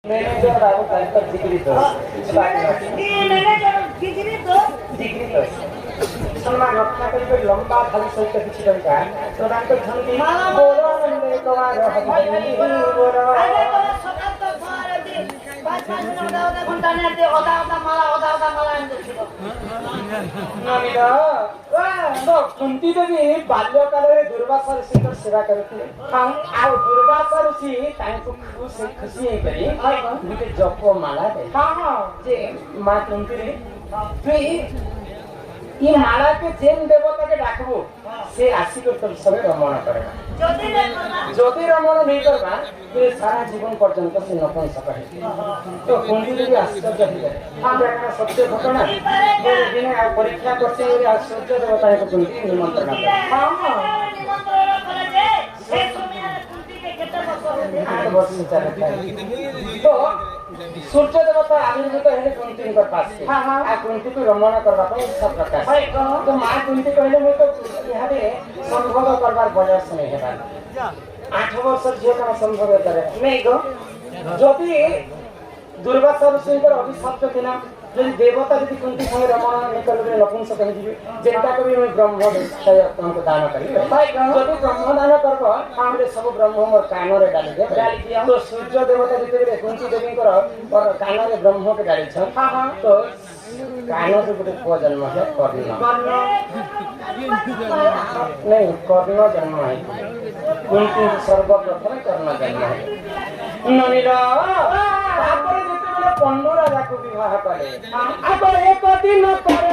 manager बाबू का जिक्री तो manager degree तो जिक्री तो सम्मान रक्षा करी लंबा खाली सहित किसी टंका तो तांको झंडी बोलो नंदे कवार हबी बोलो আগে তো সকাল তো ঘরে দি 5 মিনিট ওদা ঘন্টা নেতে ওদা মালা আনছিল নামিরা তো কুন্তি দেবী বাল্যকালে দুর্বাসা ঋষিଙ୍କର সেবা କରୁଥିଲେ ଆଉ ଦୁର୍ବାସା ଋଷି ତାଙ୍କୁ ଖୁସି ହେଇକରି ଗୋଟେ ଜପ ମାଳା ଦେ ଯେ ମା କୁନ୍ତିରେ তুই ये माला के जेन देवता के डाकबो से आसी को तुम सबे रमण करबा যদি রমণ नहीं करबा तो सारा जीवन पर्यंत से नपन सका तो कुंडी भी आश्चर्य है हम देखना सत्य घटना दिन परीक्षा करते हुए आश्चर्य देवता को कुंडी निमंत्रण करे নিমন্ত্রণ করে যে সেই সময় কুন্তি के केते बस तो सूर्य देवता आविर्भूत हेले कुंती पास आ कुंती को रमण करबा को इच्छा प्रकाश तो मां कुंती कहले मैं तो इहारे संभव करबार बयस नहीं हेबा 8 वर्ष झियो का संभव करे नहीं गो जदि दुर्वासा ऋषिଙ୍କର अभिशाप दिना যদি দেবতা যদি কুন্তি সঙ্গে রমণ नहीं करबे नपुंसक कहि दिबे जेंता कभी मैं ब्रह्म विषय तुमको दान करी যদি ब्रह्म दान करबो हमरे सब ब्रह्म मोर कान रे डाली दिया तो सूर्य देवता जेते कुंती देवीଙ୍କର और कान रे ब्रह्म के डाली छ तो कान से गुटे को जन्म है कर्ण नहीं कर्ण जन्म है कुंती सर्वप्रथम कर्ण जन्म है ननिरा तापर जेते पंडू राजा को विवाह करे आपर एक दिन करे